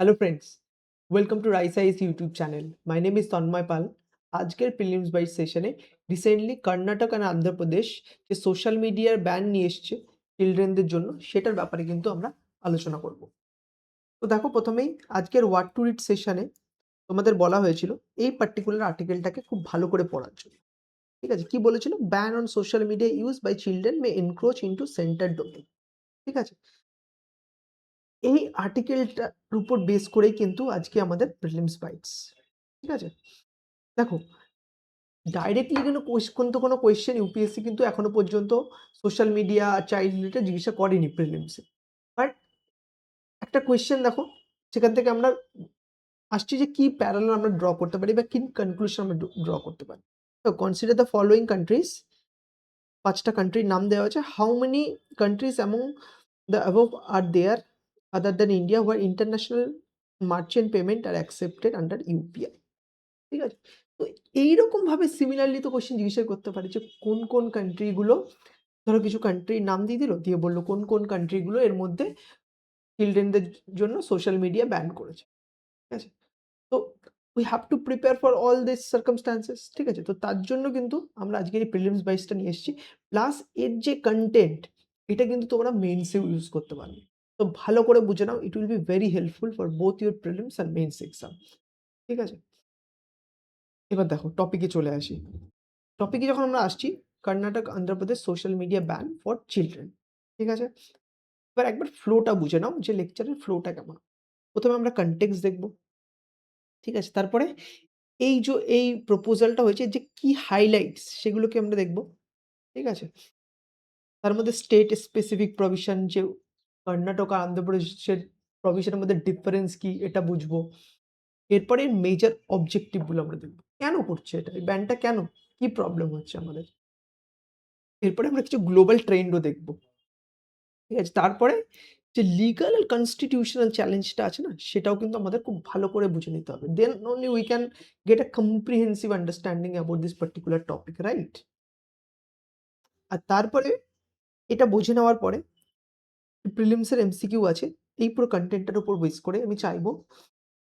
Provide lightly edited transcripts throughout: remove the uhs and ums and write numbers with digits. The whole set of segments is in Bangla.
Hello friends, welcome to rice ice YouTube channel. My name is Tanmoy পাল। আজকের প্রিলিমস বাইট সেশনে রিসেন্টলি কর্ণাটক আর অন্ধ্রপ্রদেশ যে সোশ্যাল মিডিয়ার ব্যান নিয়ে এসছে চিলড্রেনদের জন্য, সেটার ব্যাপারে কিন্তু আমরা আলোচনা করব। তো দেখো, প্রথমেই আজকের ওয়ার্ড টু রিড সেশনে তোমাদের বলা হয়েছিল এই পার্টিকুলার আর্টিকেলটাকে খুব ভালো করে পড়ার জন্য। ঠিক আছে, কি বলেছিল? Ban on social media use by children may encroach into centre domain. ঠিক আছে, এই আর্টিকেলটার উপর বেস করেই কিন্তু আজকে আমাদের প্রিলিমস বাইটস। ঠিক আছে, দেখো, ডাইরেক্টলি কিন্তু কোনো কোয়েশ্চেন ইউপিএসসি কিন্তু এখনো পর্যন্ত সোশ্যাল মিডিয়া চাইল্ড রিলেটেড জিজ্ঞাসা করেনি প্রিলিমসে। বাট একটা কোয়েশ্চেন দেখো, সেখান থেকে আমরা আসছি যে কি প্যারালাল আমরা ড্র করতে পারি বা কি কনক্লুশন আমরা ড্র করতে পারি। তো কনসিডার দ্য ফলোয়িং কান্ট্রিজ। ৫টা কান্ট্রির নাম দেওয়া হয়েছে। How many countries among the above are there other than India where international merchant payment are accepted under UPI. ঠিক আছে? তো এইরকমভাবে সিমিলারলি তো কোয়েশ্চেন জিজ্ঞাসা করতে পারে যে কোন কান্ট্রিগুলো, ধরো কিছু কান্ট্রির নাম দিয়ে দিল, দিয়ে বলল কোন কান্ট্রিগুলো এর মধ্যে চিলড্রেনদের জন্য সোশ্যাল মিডিয়া ব্যান করেছে। ঠিক আছে? তো we have to prepare for all this circumstances. ঠিক আছে? তো তার জন্য কিন্তু আমরা আজকের এই প্রিলিমস বাইচটা নিয়ে এসেছি। প্লাস এর যে কনটেন্ট, এটা কিন্তু তোমরা মেইনসেও ইউজ করতে পারবে। তো ভালো করে বুঝে নাও, it will be very helpful for both your prelims and mains exam. ঠিক আছে? এবার দেখো, টপিকে চলে আসি। টপিকে যখন আমরা আসছি, Karnataka, Andhra Pradesh social media ban for children. ঠিক আছে? এবার একবার ফ্লোটা বুঝে নাও যে লেকচারের ফ্লোটা কেমন। প্রথমে আমরা কনটেক্সট দেখব। ঠিক আছে? তারপরে এই প্রপোজালটা হয়েছে যে কি হাইলাইটস সেগুলোকে আমরা দেখব। ঠিক আছে? তার মধ্যে স্টেট স্পেসিফিক প্রভিশন, যে কর্ণাটক আর অন্ধ্রপ্রদেশের প্রভিশনের মধ্যে ডিফারেন্স কি এটা বুঝবো। এরপরে মেজর অবজেক্টিভ গুলো আমরা দেখব। কেন করছে এটা? এই ব্যানটা কেন? কি প্রবলেম হচ্ছে আমাদের? এরপরে আমরা কিছু গ্লোবাল ট্রেন্ডও দেখব। ঠিক আছে? তারপরে যে লিগাল আর কনস্টিটিউশনাল চ্যালেঞ্জটা আছে না, সেটাও কিন্তু আমাদের খুব ভালো করে বুঝে নিতে হবে। Then only we can get a comprehensive understanding about this particular topic, right? আর তারপরে এটা বুঝে নেওয়ার পরে প্রিলিমস এর এমসিকিউ আছে। এই পুরো কনটেন্টটার উপর বেস করে আমি চাইবো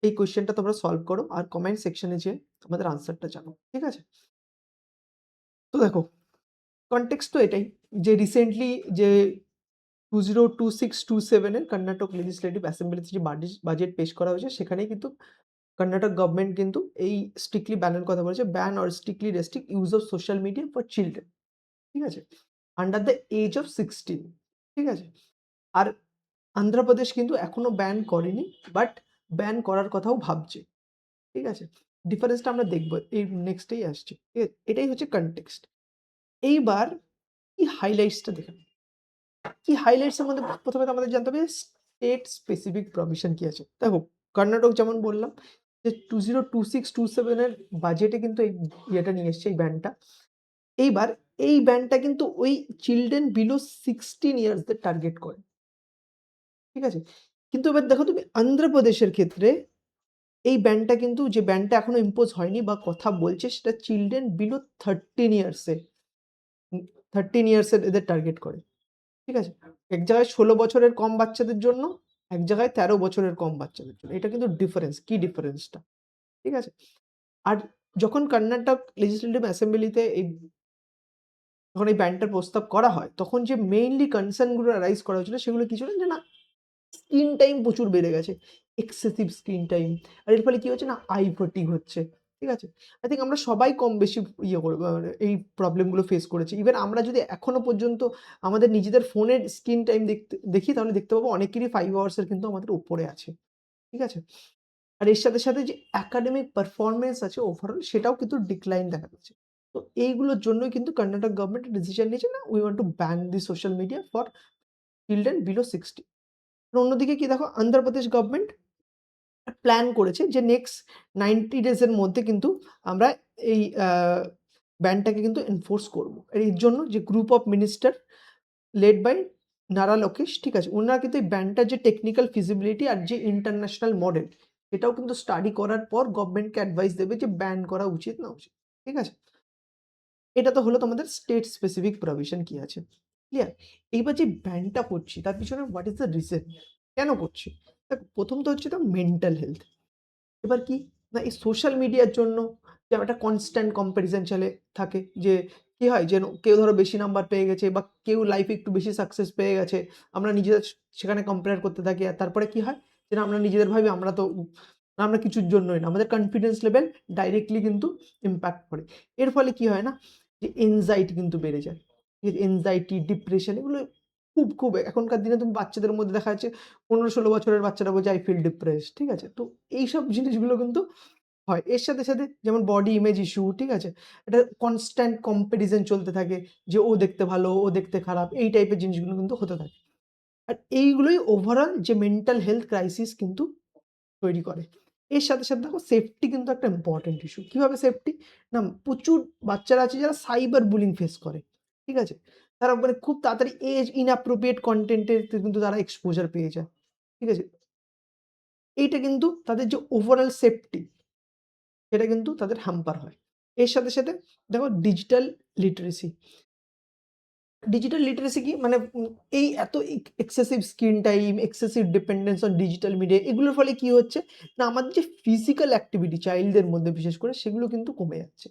এই কোয়েশ্চেনটা তোমরা সলভ করো আর কমেন্ট সেকশনে যেয়ে আমাদের আনসারটা জানাও। ঠিক আছে? তো দেখো, কনটেক্সট তো এটাই যে রিসেন্টলি যে 2026-27 এর কর্ণাটক লেজিসলেটিভ অ্যাসেম্বলিতে যে বাজেট পেশ করা হয়েছে, সেখানেই কিন্তু কর্ণাটক গভর্নমেন্ট কিন্তু এই স্ট্রিক্টলি ব্যানের কথা বলেছে। Ban or strictly restrict use of social media for children. ঠিক আছে? Under the age of 16। ঠিক আছে? আর অন্ধ্রপ্রদেশ কিন্তু এখনো ব্যান করেনি, বাট ব্যান করার কথাও ভাবছে। ঠিক আছে? ডিফারেন্সটা আমরা দেখব, এই নেক্সটেই আসছে। ঠিক আছে? এটাই হচ্ছে কনটেক্সট। এইবার কি হাইলাইটসটা দেখে নাও। কি হাইলাইটস এর মধ্যে প্রথমে তো আমাদের জানতে হবে স্টেট স্পেসিফিক প্রভিশন কি আছে। দেখো, কর্ণাটক যেমন বললাম যে 2026-27 এর বাজেটে কিন্তু এই ইয়েটা নিয়ে এসছে, এই ব্যানটা। এইবার এই ব্যানটা কিন্তু ওই চিলড্রেন বিলো 16 ইয়ার্স দের টার্গেট করে। ঠিক আছে? কিন্তু এবার দেখো তুমি অন্ধ্রপ্রদেশের ক্ষেত্রে এই ব্যানটা কিন্তু, যে ব্যানটা এখনো ইম্পোজ হয়নি বা কথা বলছে, সেটা চিলড্রেন বিলো 13 ইয়ার্স এ 13 ইয়ার্স এর এদের টার্গেট করে। ঠিক আছে? এক জায়গায় ১৬ বছরের কম বাচ্চাদের জন্য, এক জায়গায় ১৩ বছরের কম বাচ্চাদের জন্য। এটা কিন্তু ডিফারেন্স। কি ডিফারেন্সটা? ঠিক আছে? আর যখন কর্ণাটক লেজিসলেটিভ অ্যাসেম্বলিতে যখন এই ব্যানটার প্রস্তাব করা হয়, তখন যে মেইনলি কনসার্ন গুলো রাইজ করা হয়েছিল, সেগুলো কি ছিল? যে না, স্ক্রিন টাইম প্রচুর বেড়ে গেছে। Excessive screen time. আর এর ফলে কি হচ্ছে না, আই ফ্যাটিগ হচ্ছে। ঠিক আছে? আই থিংক আমরা সবাই কম বেশি এই প্রবলেম গুলো ফেস করেছি। ইভেন আমরা যদি এখনো পর্যন্ত আমাদের নিজেদের ফোনের স্ক্রিন টাইম দেখি, তাহলে দেখতে পাবো অনেকেরই 5 আওয়ার্স এর কিন্তু আমাদের উপরে আছে। ঠিক আছে? আর এর সাথে যে একাডেমিক পারফরম্যান্স আছে ওভারঅল, সেটাও কিন্তু ডিক্লাইন দেখা যাচ্ছে। তো এইগুলোর জন্যই কিন্তু কর্ণাটক গভর্নমেন্ট ডিসিশন নিয়েছে, না, we want to ban the social media for children below 60। অন্যদিকে কি দেখো, অন্ধ্রপ্রদেশ গভর্নমেন্ট প্ল্যান করেছে যে নেক্সট 90 ডেজ এর মধ্যে কিন্তু আমরা এই ব্যানটাকে কিন্তু এনফোর্স করব। এর জন্য যে group of minister led by Nara Lokesh, ঠিক আছে? উনারা কিন্তু এই ব্যানটার যে টেকনিক্যাল ফিজিবিলিটি আর যে ইন্টারন্যাশনাল মডেল, এটাও কিন্তু স্টাডি করার পর গভর্নমেন্টকে অ্যাডভাইস দেবে যে ব্যান করা উচিত না উচিত। ঠিক আছে? এটা তো হলো তোমাদের স্টেট স্পেসিফিক প্রভিশন কি আছে। ক্লিয়ার? এইবার যে ব্যানটা করছি, তার পিছনে হোয়াট ইজ দ্য রিজন? কেন করছি? দেখো প্রথম তো হচ্ছে মেন্টাল হেলথ। এবার কি না এই সোশ্যাল মিডিয়ার জন্য যে একটা কনস্ট্যান্ট কম্প্যারিজন চলে থাকে যে কি হয় যে কেউ ধরো বেশি নাম্বার পেয়ে গেছে বা কেউ লাইফে একটু বেশি সাকসেস পেয়ে গেছে, আমরা নিজেদের সেখানে কম্পেয়ার করতে থাকি আর তারপরে কি হয় যে না আমরা নিজেদের ভাবি আমরা তো আমরা কিছুর জন্যই না, আমাদের কনফিডেন্স লেভেল ডাইরেক্টলি কিন্তু ইম্প্যাক্ট করে। এর ফলে কি হয় না যে এনজাইটি কিন্তু বেড়ে যায়, এনজাইটি ডিপ্রেশন এগুলো খুব খুব এখনকার দিনে তুমি বাচ্চাদের মধ্যে দেখা যাচ্ছে 15-16 বছরের বাচ্চারা বলছে আই ফিল ডিপ্রেসড, ঠিক আছে? তো এইসব জিনিসগুলো কিন্তু হয়। এর সাথে, সাথে যেমন বডি ইমেজ ইস্যু, ঠিক আছে? একটা কনস্ট্যান্ট কম্প্যারিজন চলতে থাকে যে ও দেখতে ভালো, ও দেখতে খারাপ, এই টাইপের জিনিসগুলো কিন্তু হতে থাকে। আর এইগুলোই ওভারঅল যে মেন্টাল হেলথ ক্রাইসিস কিন্তু তৈরি করে। এর সাথে, সাথে দেখো সেফটি কিন্তু একটা ইম্পোর্টেন্ট ইস্যু। কিভাবে সেফটি? না প্রচুর বাচ্চারা আছে যারা সাইবার বুলিং ফেস করে। ঠিক আছে? তারা মানে খুব তাড়াতাড়ি এজ ইনঅ্যাপ্রোপ্রিয়েট কনটেন্ট এর কিন্তু তারা এক্সপোজার পেয়ে যায়। ঠিক আছে? এইটা কিন্তু তাদের যে ওভারঅল সেফটি সেটা কিন্তু তাদের হ্যাম্পার হয়। এর সাথে, সাথে দেখো ডিজিটাল লিটারেসি। ডিজিটাল লিটারেসি কি? মানে এই এত excessive screen time, excessive dependence on digital media এগুলোর ফলে কি হচ্ছে? না আমাদের যে ফিজিক্যাল অ্যাক্টিভিটি চাইল্ডদের মধ্যে বিশেষ করে সেগুলো কিন্তু কমে যাচ্ছে।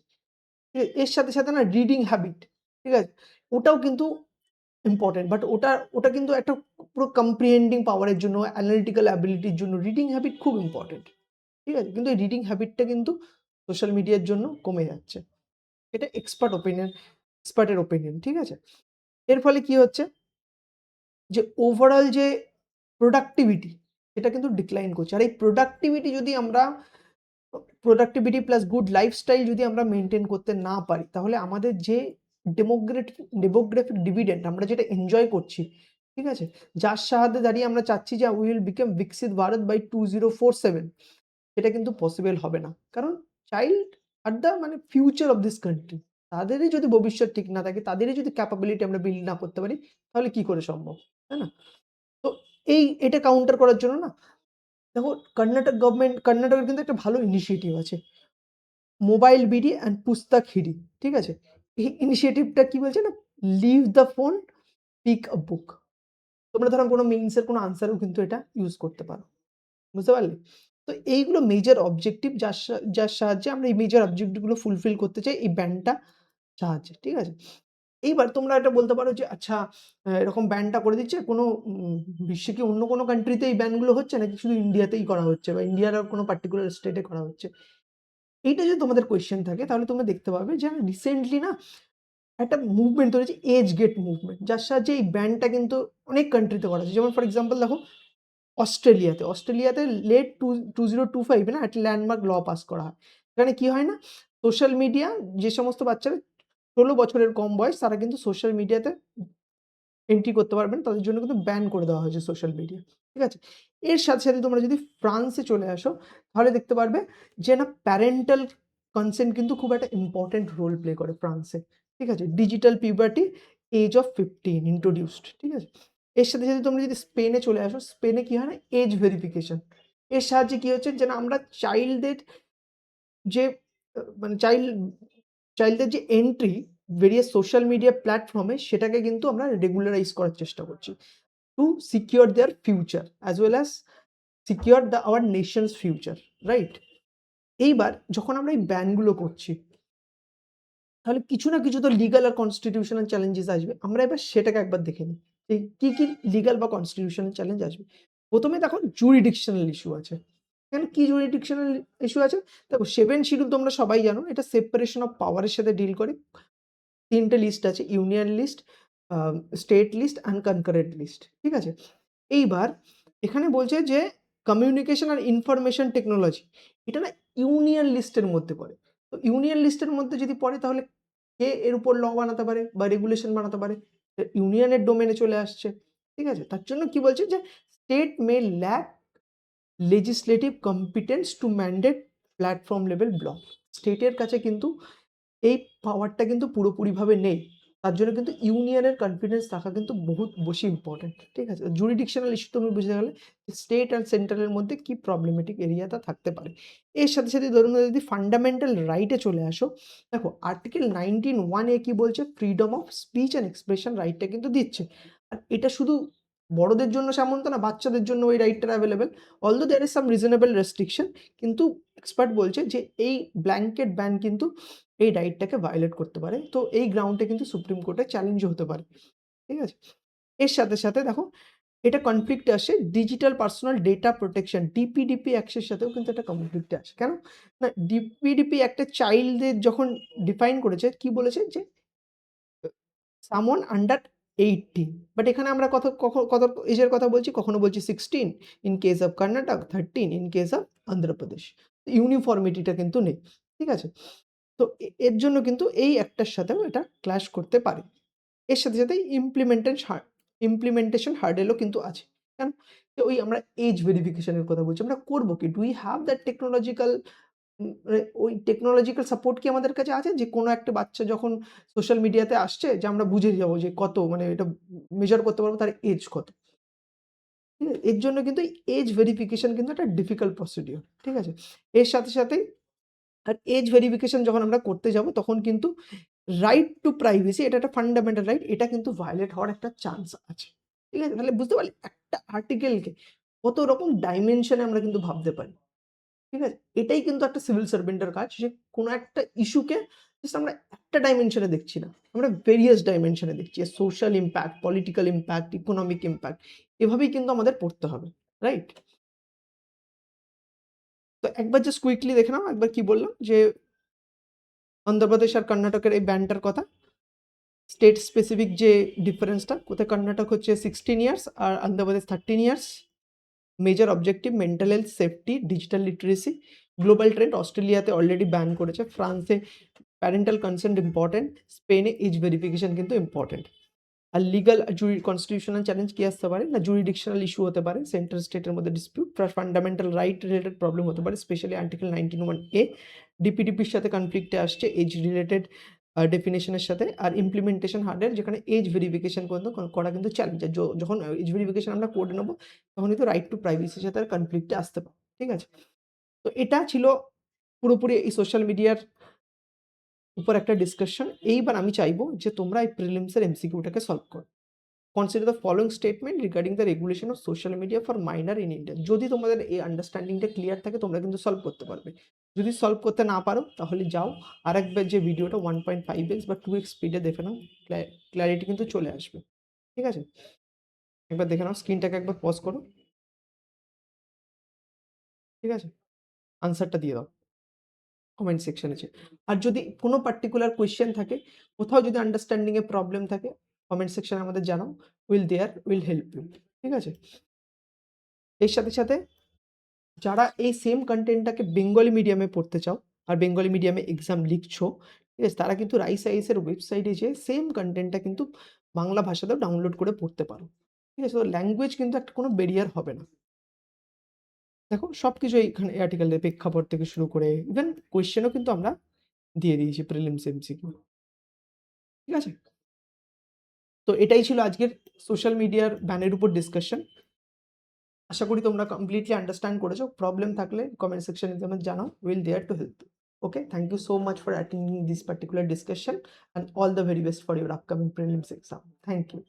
এর সাথে, সাথে না রিডিং হ্যাবিট, ঠিক আছে? ওটাও কিন্তু ইম্পোর্টেন্ট। বাট ওটা কিন্তু একটা পুরো কম্প্রিহেন্ডিং পাওয়ার এর জন্য, অ্যানালিটিক্যাল অ্যাবিলিটির জন্য রিডিং হ্যাবিট খুব ইম্পোর্টেন্ট। ঠিক আছে? কিন্তু এই রিডিং হ্যাবিটটা কিন্তু সোশ্যাল মিডিয়ার জন্য কমে যাচ্ছে। এটা এক্সপার্টের ওপিনিয়ন, ঠিক আছে? এর ফলে কি হচ্ছে? যে ওভারঅল যে প্রোডাক্টিভিটি সেটা কিন্তু ডিক্লাইন করছে। আর এই প্রোডাক্টিভিটি যদি আমরা প্রোডাক্টিভিটি প্লাস গুড লাইফস্টাইল যদি আমরা মেইনটেইন করতে না পারি, তাহলে আমাদের যে ডেমোগ্রাফিক ডিভিডেন্ড আমরা যেটা এনজয় করছি, ঠিক আছে? যার সাহায্যে দাঁড়িয়ে আমরা চাচ্ছি যে উই উইল বিকাম বিকশিত ভারত বাই 2047 সেটা কিন্তু পসিবল হবে না। কারণ চাইল্ড আর দ্য মানে ফিউচার অফ দিস কান্ট্রি। তাদেরই যদি ভবিষ্যৎ ঠিক না থাকে, তাদেরই যদি ক্যাপাবিলিটি আমরা বিল্ড না করতে পারি, তাহলে কি করে সম্ভব? তাই না? তো এটা কাউন্টার করার জন্য না দেখো কর্ণাটকের কিন্তু একটা ভালো ইনিশিয়েটিভ আছে। মোবাইল বিডি অ্যান্ড পুস্তক হিডি। ঠিক আছে? এই ইনিশিয়েটিভটা কি বলছে না? লিভ দ্য ফোন, পিক আ বুক। তোমরা ধরো কোনো মেইনস এর কোনো আনসারেও কিন্তু এটা ইউজ করতে পারো। বুঝতে পারলে? তো এইগুলো মেজর অবজেক্টিভ যার সাহায্যে আমরা এই মেজর অবজেক্টিভ গুলো ফুলফিল করতে চাই এই ব্যান্ডটা সাহায্যে। ঠিক আছে? এইবার তোমরা এটা বলতে পারো যে আচ্ছা এরকম ব্যানটা করে দিচ্ছে কোনো বিশ্বে কি অন্য কোনো কান্ট্রিতে এই ব্যানগুলো হচ্ছে নাকি শুধু ইন্ডিয়াতেই করা হচ্ছে বা ইন্ডিয়ার কোনো পার্টিকুলার স্টেটে করা হচ্ছে? এইটা যদি তোমাদের কোয়েশ্চেন থাকে তাহলে তোমরা দেখতে পাবে যে রিসেন্টলি না একটা মুভমেন্ট তৈরি হয়েছে এজ গেট মুভমেন্ট। যার সাহায্যে এই ব্যানটা কিন্তু অনেক কান্ট্রিতে করা হচ্ছে। যেমন ফর এক্সাম্পল দেখো অস্ট্রেলিয়াতে লেট 2025 এ না একটা ল্যান্ডমার্ক ল পাস করা হয়। এখানে কি হয় না? সোশ্যাল মিডিয়া যে সমস্ত বাচ্চারা ১৬ বছরের কম বয়স তারা কিন্তু সোশ্যাল মিডিয়াতে এন্ট্রি করতে পারবেন। তাদের জন্য কিন্তু ব্যান করে দেওয়া হয়েছে সোশ্যাল মিডিয়া। ঠিক আছে? এর সাথে, সাথে তোমরা যদি ফ্রান্সে চলে আসো তাহলে দেখতে পারবে যে না প্যারেন্টাল কনসেন্ট কিন্তু খুব একটা ইম্পোর্টেন্ট রোল প্লে করে ফ্রান্সে। ঠিক আছে? Digital puberty age of 15 introduced. ঠিক আছে? এর সাথে, সাথে তোমরা যদি স্পেনে চলে আসো, স্পেনে কি হয় না? Age verification. এর সাহায্যে কি হচ্ছে যে না আমরা চাইল্ডদের যে মানে চাইল্ডদের যে এন্ট্রি ভেরিয়াস সোশ্যাল মিডিয়া প্ল্যাটফর্মে সেটাকে কিন্তু আমরা রেগুলারাইজ করার চেষ্টা করছি। To secure their future as well as secure our nations future, right? এইবার যখন আমরা এই ব্যান গুলো করছি, তাহলে কিছু না কিছু তো লিগ্যাল আর কনস্টিটিউশনাল চ্যালেঞ্জেস আসবে। আমরা এবার সেটাকে একবার দেখে নিই। যে কি লিগ্যাল বা কনস্টিটিউশনাল চ্যালেঞ্জ আসবে। ১ম এ দেখো জুরিডিকশনাল ইস্যু আছে। এখানে কি জুরিডিকশনাল ইস্যু আছে? দেখো 7 শিডিউল তোমরা সবাই জানো এটা সেপারেশন অফ পাওয়ার এর সাথে ডিল করে। ৩ টে লিস্ট আছে union list, uh state list and concurrent list. ঠিক আছে? এইবার এখানে বলছে যে কমিউনিকেশন আর ইনফরমেশন টেকনোলজি এটা না ইউনিয়ন লিস্টের মধ্যে পড়ে। তো ইউনিয়ন লিস্টের মধ্যে যদি পড়ে তাহলে কে এর উপর ল বানাতে পারে বা রেগুলেশন বানাতে পারে? ইউনিয়নের ডোমেইনে চলে আসছে। ঠিক আছে? তার জন্য কি বলছে যে state may lack legislative competence to mandate platform level block. স্টেটের কাছে কিন্তু এই পাওয়ারটা কিন্তু পুরোপুরিভাবে নেই। তার জন্য কিন্তু ইউনিয়নের কনফিডেন্স থাকা কিন্তু বহুত বেশি ইম্পোর্টেন্ট। ঠিক আছে? জুরিডিকশনাল ইস্যু তুমি বুঝে গেলে স্টেট অ্যান্ড সেন্ট্রালের মধ্যে কি প্রবলেমেটিক এরিয়াটা থাকতে পারে। এর সাথে, সাথে ধরুন যদি ফান্ডামেন্টাল রাইটে চলে আসো, দেখো আর্টিকেল 19(1) এ কি বলছে? Freedom of speech and expression রাইটটা কিন্তু দিচ্ছে। আর এটা শুধু বড়দের জন্য সেমন তো না, বাচ্চাদের জন্য ওই রাইটটা available. Although there is some reasonable restriction, কিন্তু এক্সপার্ট বলছে যে এই ব্ল্যাঙ্কেট ব্যান কিন্তু এই রাইটটাকে ভায়োলেট করতে পারে। তো এই গ্রাউন্ডে কিন্তু সুপ্রিম কোর্টে চ্যালেঞ্জও হতে পারে। ঠিক আছে? এর সাথে, সাথে দেখো এটা কনফ্লিক্টে আসে digital personal data protection DPDP অ্যাক্টের সাথেও কিন্তু এটা কনফ্লিক্টে আসে। কেন? না, ডিপিডিপি একটা চাইল্ডদের যখন ডিফাইন করেছে, কি বলেছে যে someone under 18, বাট এখানে আমরা কত এজের কথা বলছি, কখনো বলছি 16 in case of Karnataka, 13 in case of Andhra Pradesh. ইউনিফর্মিটিটা কিন্তু নেই। ঠিক আছে? তো এর জন্য কিন্তু এই একটার সাথেও এটা ক্ল্যাশ করতে পারে। এর সাথে, সাথে ইমপ্লিমেন্টেশন হার্ডেলও কিন্তু আছে। কেন? যে ওই আমরা এজ ভেরিফিকেশন এর কথা বলছি। আমরা করব কি? Do we have that technological মানে ওই টেকনোলজিক্যাল সাপোর্ট কি আমাদের কাছে আছে? যে কোনো একটা বাচ্চা যখন সোশ্যাল মিডিয়াতে আসছে, যে আমরা বুঝে যাবো যে কত, মানে এটা মেজার করতে পারবো তার এজ কত। ঠিক আছে? এর জন্য কিন্তু এজ ভেরিফিকেশন কিন্তু একটা ডিফিকাল্ট প্রসিডিউর। ঠিক আছে? এর সাথে, সাথেই আর এজ ভেরিফিকেশন যখন আমরা করতে যাব, তখন কিন্তু রাইট টু প্রাইভেসি, এটা একটা ফান্ডামেন্টাল রাইট, এটা কিন্তু ভায়োলেট হওয়ার একটা চান্স আছে। ঠিক আছে? তাহলে বুঝতে পারলে একটা আর্টিকেলকে কত রকম ডাইমেনশনে আমরা কিন্তু ভাবতে পারি। ঠিক আছে? এটাই কিন্তু একটা সিভিল সার্ভেন্টের কাজ, যে কোনো একটা ইস্যুকে জাস্ট আমরা একটা ডাইমেনশনে দেখছি না। আমরা ভেরিয়াস ডাইমেনশনে দেখছি। Social impact, political impact, economic impact, এভাবেই কিন্তু আমাদের পড়তে হবে। রাইট? তো একবার জাস্ট কুইকলি দেখে নাও একবার কি বললাম, যে অন্ধ্রপ্রদেশ আর কর্ণাটকের এই ব্যানটার কথা। স্টেট স্পেসিফিক যে ডিফারেন্সটা, কোথায় কর্ণাটক হচ্ছে 16 ইয়ার্স আর Andhra Pradesh 13 years. Major objective mental health, safety, digital literacy. Global trend, অস্ট্রেলিয়াতে অলরেডি ব্যান করেছে, ফ্রান্সে প্যারেন্টাল কনসেন্ট ইম্পর্টেন্ট, স্পেনে এজ ভেরিফিকেশন কিন্তু ইম্পর্টেন্ট। আর লিগাল কনস্টিটিউশনাল চ্যালেঞ্জ কি আসতে পারে না, জুরিডিকশনাল ইস্যু হতে পারে, সেন্ট্রাল স্টেটের মধ্যে dispute, fundamental right related problem হতে পারে, স্পেশালি আর্টিকেল 19(1)(a)। ডিপিডিপির সাথে কনফ্লিক্টে আসছে এজ রিলেটেড ডেফিনেশনের সাথে। আর ইমপ্লিমেন্টেশন হার্ডের, যেখানে এজ ভেরিফিকেশন পর্যন্ত করা কিন্তু চ্যালেঞ্জ। যখন এজ ভেরিফিকেশন আমরা করে নেবো, তখন কিন্তু রাইট টু প্রাইভেসির সাথে কনফ্লিক্টে আসতে পারে। ঠিক আছে? তো এটা ছিল পুরোপুরি এই সোশ্যাল মিডিয়ার উপর একটা ডিসকাশন। এইবার আমি চাইবো যে তোমরা এই প্রিলিমসের এমসিকিউটাকে সলভ করো। Consider the following statement regarding the regulation of social media for minor in India. যদি তোমাদের এই আন্ডারস্ট্যান্ডিংটা ক্লিয়ার থাকে, তোমরা কিন্তু সলভ করতে পারবে। যদি সলভ করতে না পারো, তাহলে যাও আরেকবার যে ভিডিওটা 1.5x বা 2x স্পিডে দেখে নাও, ক্ল্যারিটি কিন্তু চলে আসবে। ঠিক আছে? একবার দেখে নাও, স্ক্রিনটাকে একবার পজ করো। ঠিক আছে? আনসারটা দিয়ে দাও কমেন্ট সেকশনে যে। আর যদি কোনো পার্টিকুলার কোয়েশ্চেন থাকে, কোথাও যদি আন্ডারস্ট্যান্ডিং এ প্রবলেম থাকে, কমেন্ট সেকশনে আমাদের জানাও। Will help you. ঠিক আছে? এর সাথে, সাথে যারা এই সেম কনটেন্টটাকে বেঙ্গলি মিডিয়ামে পড়তে চাও আর বেঙ্গলি মিডিয়ামে এক্সাম লিখছো, ঠিক আছে? তারা কিন্তু রাইস আইএস এর ওয়েবসাইটে যেয়ে সেম কনটেন্টটা কিন্তু বাংলা ভাষাতেও ডাউনলোড করে পড়তে পারো। ঠিক আছে? তো ল্যাঙ্গুয়েজ কিন্তু একটা কোনো ব্যারিয়ার হবে না। দেখো সবকিছু এইখানে এই আর্টিকেলে, প্রেক্ষাপট থেকে শুরু করে ইভেন কোয়েশ্চেনও কিন্তু আমরা দিয়ে দিয়েছি প্রিলিমস এমসিকিউ। ঠিক আছে? তো এটাই ছিল আজকের সোশ্যাল মিডিয়ার ব্যানের উপর ডিসকাশন। আশা করি তোমরা কমপ্লিটলি আন্ডারস্ট্যান্ড করেছো। প্রবলেম থাকলে কমেন্ট সেকশনে তোমরা জানাও। Will there to help you. Okay, thank you so much for attending this particular discussion and all the very best for your upcoming prelims exam. Thank you.